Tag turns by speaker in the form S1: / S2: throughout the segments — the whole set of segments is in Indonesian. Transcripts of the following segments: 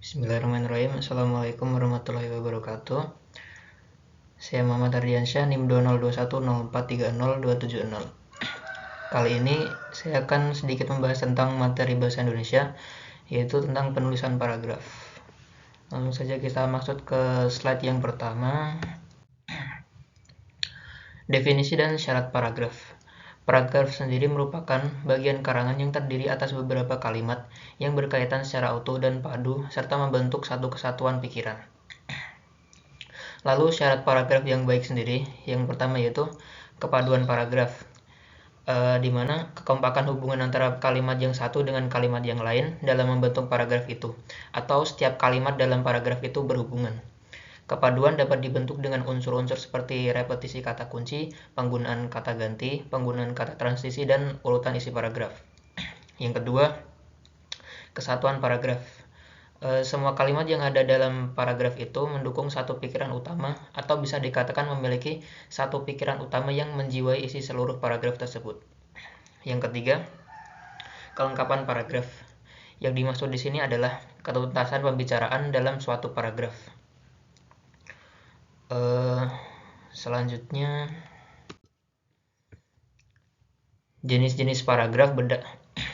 S1: Bismillahirrahmanirrahim. Assalamualaikum warahmatullahi wabarakatuh. Saya Muhammad Ardiansyah, NIM 20210430270. Kali ini saya akan sedikit membahas tentang materi bahasa Indonesia, yaitu tentang penulisan paragraf. Langsung saja kita masuk ke slide yang pertama. Definisi dan syarat paragraf. Paragraf sendiri merupakan bagian karangan yang terdiri atas beberapa kalimat yang berkaitan secara utuh dan padu serta membentuk satu kesatuan pikiran. Lalu syarat paragraf yang baik sendiri, yang pertama yaitu kepaduan paragraf, di mana kekompakan hubungan antara kalimat yang satu dengan kalimat yang lain dalam membentuk paragraf itu, atau setiap kalimat dalam paragraf itu berhubungan. Kepaduan dapat dibentuk dengan unsur-unsur seperti repetisi kata kunci, penggunaan kata ganti, penggunaan kata transisi, dan urutan isi paragraf. Yang kedua, kesatuan paragraf. Semua kalimat yang ada dalam paragraf itu mendukung satu pikiran utama atau bisa dikatakan memiliki satu pikiran utama yang menjiwai isi seluruh paragraf tersebut. Yang ketiga, kelengkapan paragraf. Yang dimaksud di sini adalah ketuntasan pembicaraan dalam suatu paragraf. Selanjutnya, jenis-jenis paragraf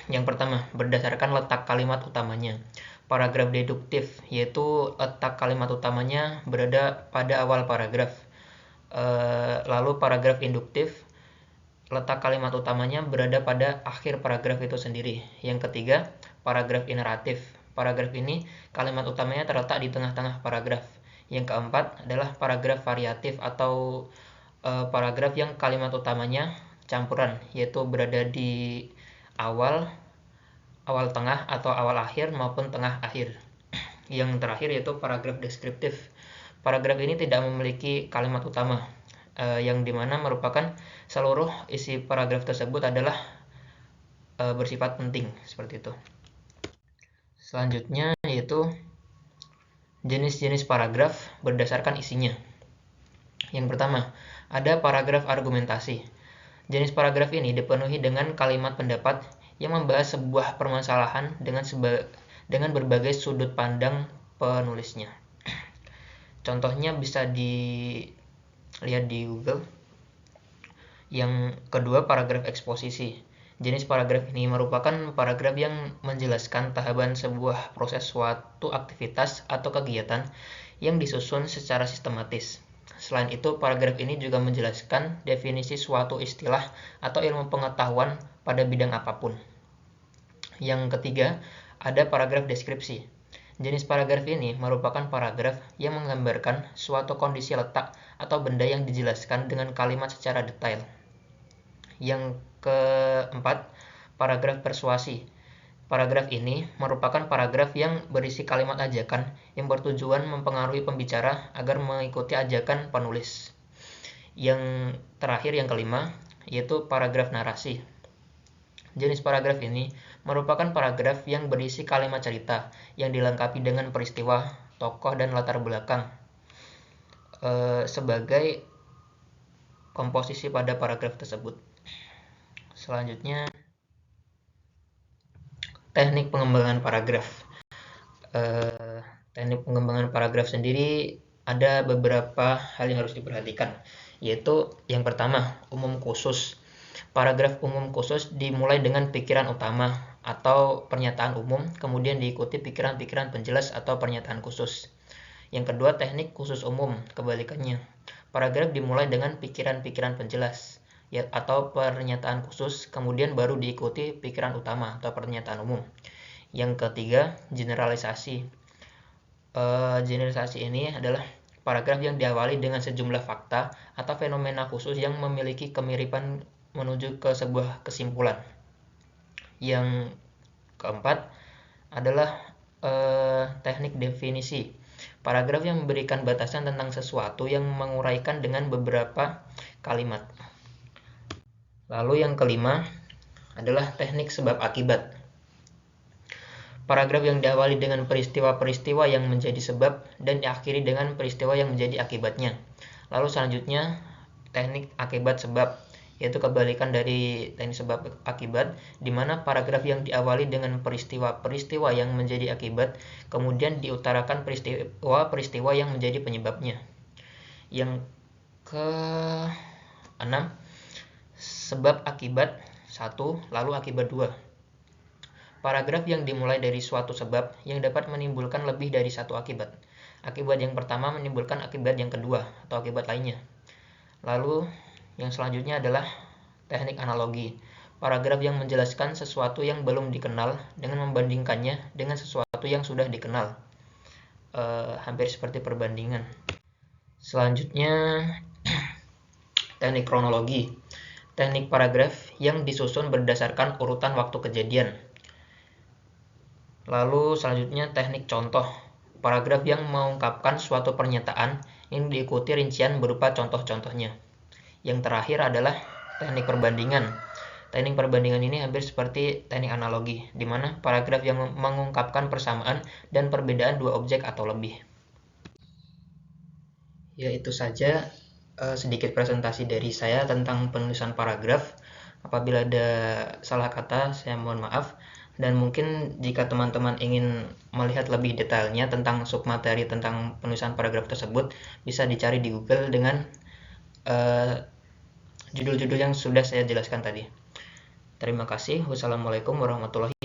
S1: yang pertama, berdasarkan letak kalimat utamanya. Paragraf deduktif, yaitu letak kalimat utamanya berada pada awal paragraf. Lalu paragraf induktif, letak kalimat utamanya berada pada akhir paragraf itu sendiri. Yang ketiga, paragraf ineratif. Paragraf ini kalimat utamanya terletak di tengah-tengah paragraf. Yang keempat adalah paragraf variatif atau paragraf yang kalimat utamanya campuran, yaitu berada di awal tengah atau awal akhir maupun tengah akhir. Yang terakhir yaitu paragraf deskriptif. Paragraf ini tidak memiliki kalimat utama, yang dimana merupakan seluruh isi paragraf tersebut adalah bersifat penting, seperti itu. Selanjutnya yaitu jenis-jenis paragraf berdasarkan isinya. Yang pertama, ada paragraf argumentasi. Jenis paragraf ini dipenuhi dengan kalimat pendapat yang membahas sebuah permasalahan dengan berbagai sudut pandang penulisnya. Contohnya bisa dilihat di Google. Yang kedua, paragraf eksposisi. Jenis paragraf ini merupakan paragraf yang menjelaskan tahapan sebuah proses suatu aktivitas atau kegiatan yang disusun secara sistematis. Selain itu, paragraf ini juga menjelaskan definisi suatu istilah atau ilmu pengetahuan pada bidang apapun. Yang ketiga, ada paragraf deskripsi. Jenis paragraf ini merupakan paragraf yang menggambarkan suatu kondisi letak atau benda yang dijelaskan dengan kalimat secara detail. Yang keempat, paragraf persuasi. Paragraf ini merupakan paragraf yang berisi kalimat ajakan yang bertujuan mempengaruhi pembicara agar mengikuti ajakan penulis. Yang terakhir, yang kelima, yaitu paragraf narasi. Jenis paragraf ini merupakan paragraf yang berisi kalimat cerita yang dilengkapi dengan peristiwa, tokoh, dan latar belakang sebagai komposisi pada paragraf tersebut. Selanjutnya, teknik pengembangan paragraf. Teknik pengembangan paragraf sendiri ada beberapa hal yang harus diperhatikan, yaitu yang pertama, umum khusus. Paragraf umum khusus dimulai dengan pikiran utama atau pernyataan umum, kemudian diikuti pikiran-pikiran penjelas atau pernyataan khusus. Yang kedua, teknik khusus umum, kebalikannya. Paragraf dimulai dengan pikiran-pikiran penjelas atau pernyataan khusus, kemudian baru diikuti pikiran utama atau pernyataan umum. Yang ketiga, generalisasi. Generalisasi ini adalah paragraf yang diawali dengan sejumlah fakta atau fenomena khusus yang memiliki kemiripan menuju ke sebuah kesimpulan. Yang keempat adalah teknik definisi. Paragraf yang memberikan batasan tentang sesuatu yang menguraikan dengan beberapa kalimat. Lalu yang kelima adalah teknik sebab akibat. Paragraf yang diawali dengan peristiwa-peristiwa yang menjadi sebab dan diakhiri dengan peristiwa yang menjadi akibatnya. Lalu selanjutnya teknik akibat sebab, yaitu kebalikan dari teknik sebab akibat, di mana paragraf yang diawali dengan peristiwa-peristiwa yang menjadi akibat, kemudian diutarakan peristiwa-peristiwa yang menjadi penyebabnya. Yang ke-6, sebab akibat 1, lalu akibat 2. Paragraf yang dimulai dari suatu sebab yang dapat menimbulkan lebih dari satu akibat. Akibat yang pertama menimbulkan akibat yang kedua atau akibat lainnya. Lalu yang selanjutnya adalah teknik analogi. Paragraf yang menjelaskan sesuatu yang belum dikenal dengan membandingkannya dengan sesuatu yang sudah dikenal. Hampir seperti perbandingan. Selanjutnya teknik kronologi. Teknik paragraf yang disusun berdasarkan urutan waktu kejadian. Lalu selanjutnya teknik contoh. Paragraf yang mengungkapkan suatu pernyataan yang diikuti rincian berupa contoh-contohnya. Yang terakhir adalah teknik perbandingan. Teknik perbandingan ini hampir seperti teknik analogi, di mana paragraf yang mengungkapkan persamaan dan perbedaan dua objek atau lebih. Ya, itu saja sedikit presentasi dari saya tentang penulisan paragraf. Apabila ada salah kata, saya mohon maaf. Dan mungkin jika teman-teman ingin melihat lebih detailnya tentang submateri tentang penulisan paragraf tersebut, bisa dicari di Google dengan judul-judul yang sudah saya jelaskan tadi. Terima kasih. Wassalamualaikum warahmatullahi wabarakatuh.